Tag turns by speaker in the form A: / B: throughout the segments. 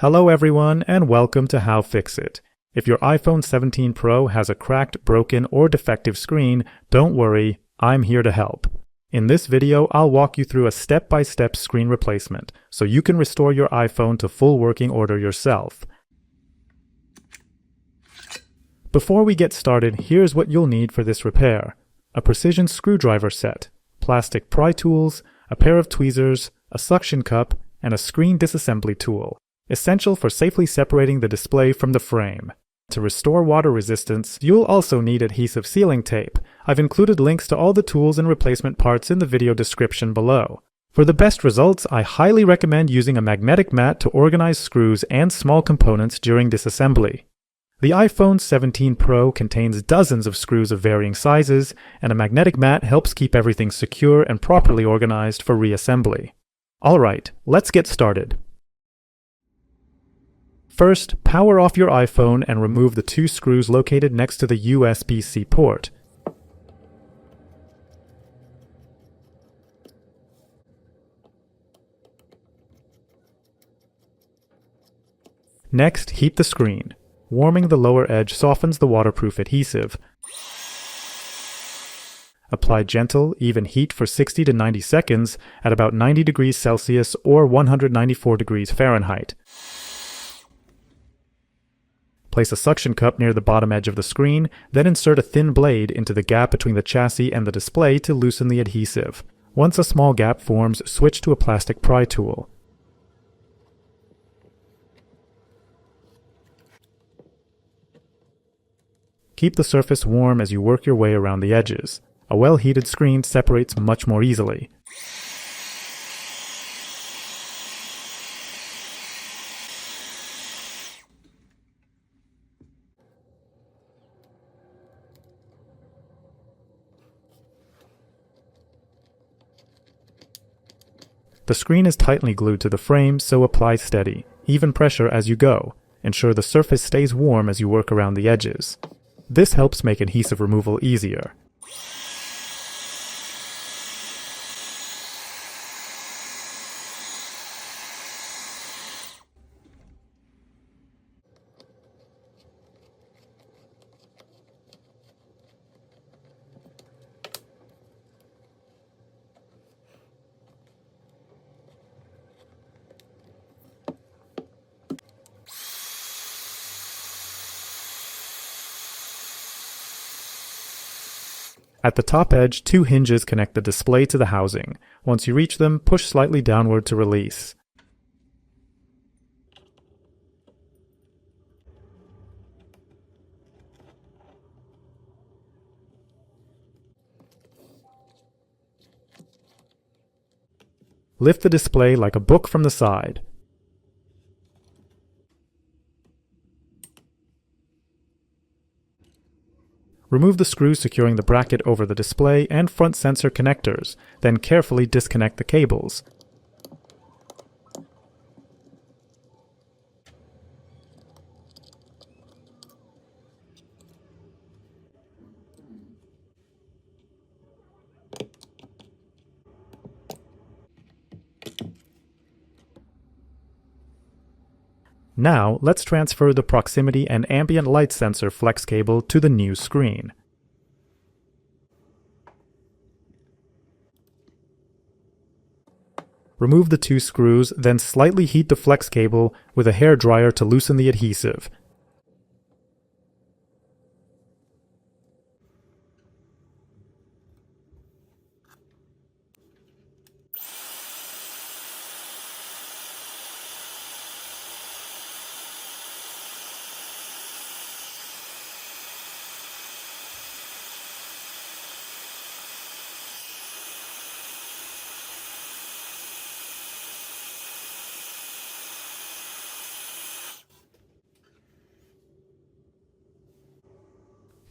A: Hello everyone and welcome to How-FixIT. If your iPhone 17 Pro has a cracked, broken, or defective screen, don't worry, I'm here to help. In this video, I'll walk you through a step-by-step screen replacement so you can restore your iPhone to full working order yourself. Before we get started, here's what you'll need for this repair: a precision screwdriver set, plastic pry tools, a pair of tweezers, a suction cup, and a screen disassembly tool, essential for safely separating the display from the frame. To restore water resistance, you'll also need adhesive sealing tape. I've included links to all the tools and replacement parts in the video description below. For the best results, I highly recommend using a magnetic mat to organize screws and small components during disassembly. The iPhone 17 Pro contains dozens of screws of varying sizes, and a magnetic mat helps keep everything secure and properly organized for reassembly. Alright, let's get started. First, power off your iPhone and remove the two screws located next to the USB-C port. Next, heat the screen. Warming the lower edge softens the waterproof adhesive. Apply gentle, even heat for 60 to 90 seconds at about 90 degrees Celsius or 194 degrees Fahrenheit. Place a suction cup near the bottom edge of the screen, then insert a thin blade into the gap between the chassis and the display to loosen the adhesive. Once a small gap forms, switch to a plastic pry tool. Keep the surface warm as you work your way around the edges. A well-heated screen separates much more easily. The screen is tightly glued to the frame, so apply steady, even pressure as you go. Ensure the surface stays warm as you work around the edges. This helps make adhesive removal easier. At the top edge, two hinges connect the display to the housing. Once you reach them, push slightly downward to release. Lift the display like a book from the side. Remove the screws securing the bracket over the display and front sensor connectors, then carefully disconnect the cables. Now, let's transfer the proximity and ambient light sensor flex cable to the new screen. Remove the two screws, then slightly heat the flex cable with a hair dryer to loosen the adhesive.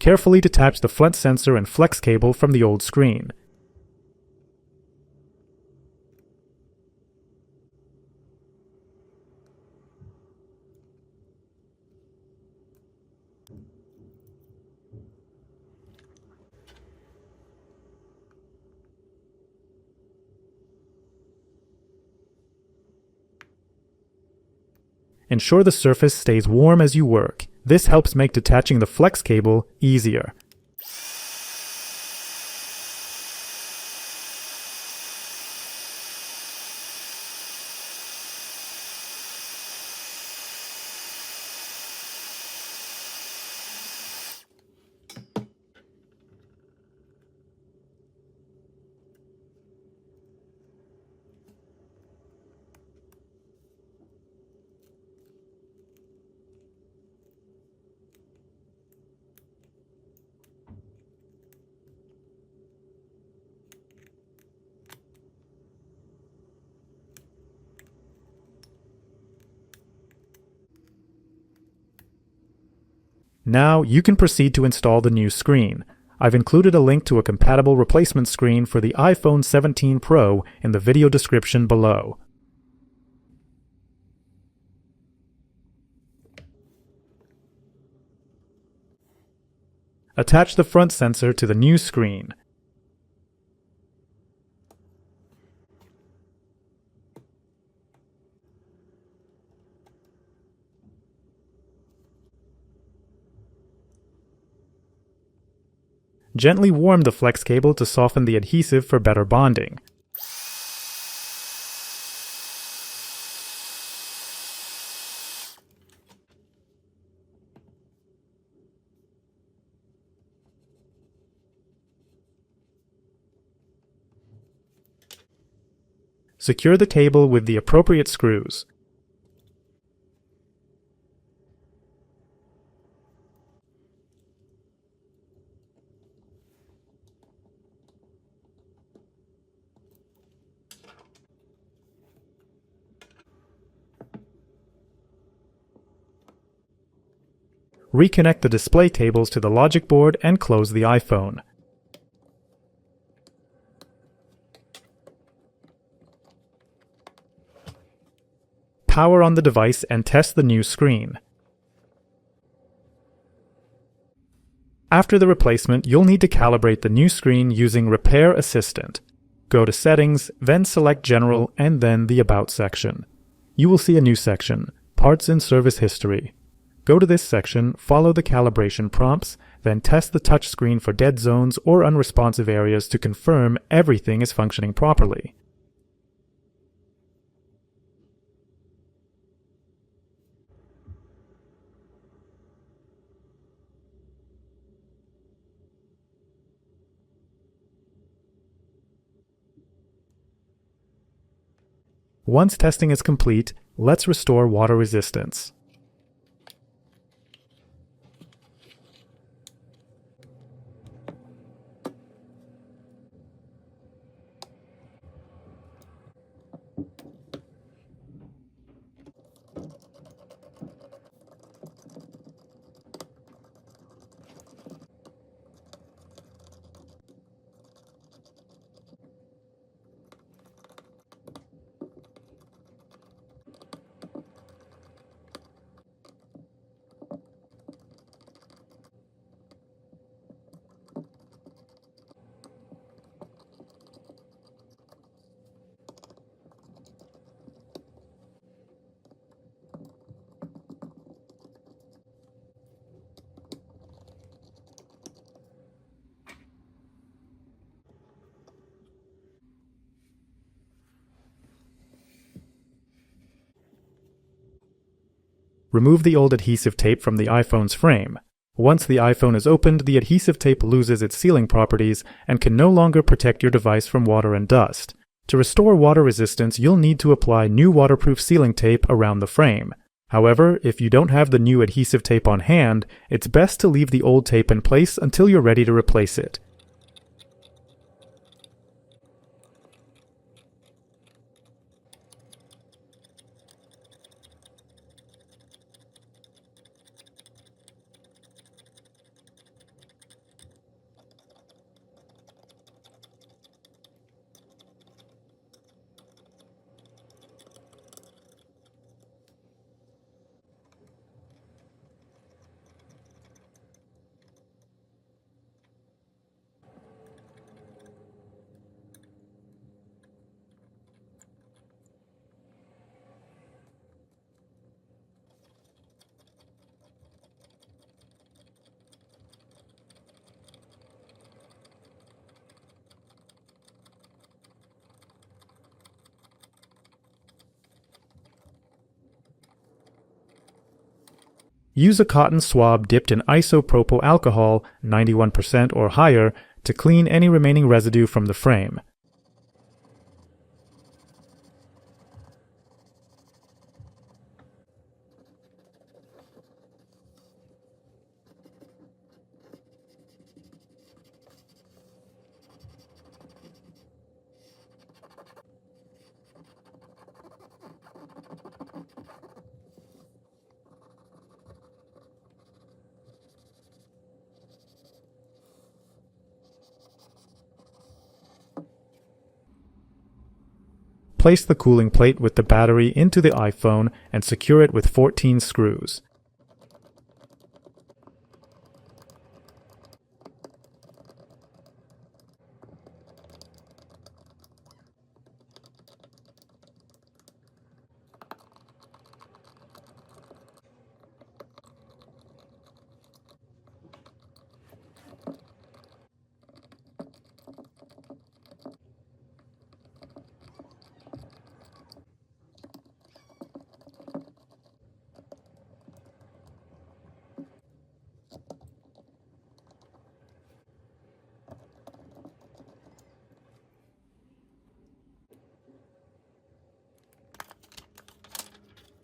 A: Carefully detach the front sensor and flex cable from the old screen. Ensure the surface stays warm as you work. This helps make detaching the flex cable easier. Now you can proceed to install the new screen. I've included a link to a compatible replacement screen for the iPhone 17 Pro in the video description below. Attach the front sensor to the new screen. Gently warm the flex cable to soften the adhesive for better bonding. Secure the cable with the appropriate screws. Reconnect the display cables to the logic board and close the iPhone. Power on the device and test the new screen. After the replacement, you'll need to calibrate the new screen using Repair Assistant. Go to Settings, then select General and then the About section. You will see a new section, Parts and Service History. Go to this section, follow the calibration prompts, then test the touchscreen for dead zones or unresponsive areas to confirm everything is functioning properly. Once testing is complete, let's restore water resistance. Remove the old adhesive tape from the iPhone's frame. Once the iPhone is opened, the adhesive tape loses its sealing properties and can no longer protect your device from water and dust. To restore water resistance, you'll need to apply new waterproof sealing tape around the frame. However, if you don't have the new adhesive tape on hand, it's best to leave the old tape in place until you're ready to replace it. Use a cotton swab dipped in isopropyl alcohol 91% or higher to clean any remaining residue from the frame. Place the cooling plate with the battery into the iPhone and secure it with 14 screws.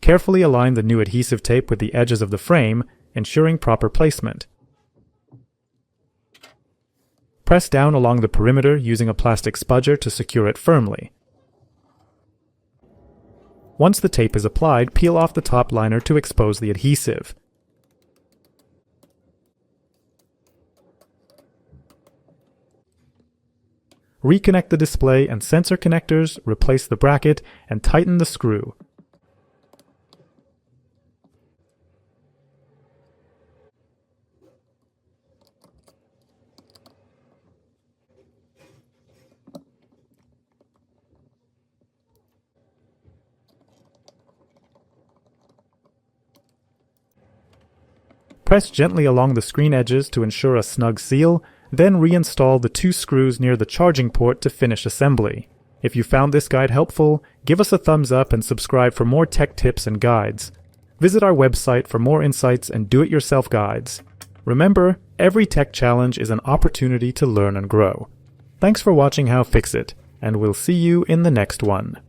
A: Carefully align the new adhesive tape with the edges of the frame, ensuring proper placement. Press down along the perimeter using a plastic spudger to secure it firmly. Once the tape is applied, peel off the top liner to expose the adhesive. Reconnect the display and sensor connectors, replace the bracket, and tighten the screw. Press gently along the screen edges to ensure a snug seal, then reinstall the 2 screws near the charging port to finish assembly. If you found this guide helpful, give us a thumbs up and subscribe for more tech tips and guides. Visit our website for more insights and do-it-yourself guides. Remember, every tech challenge is an opportunity to learn and grow. Thanks for watching HowFixIT, and we'll see you in the next one.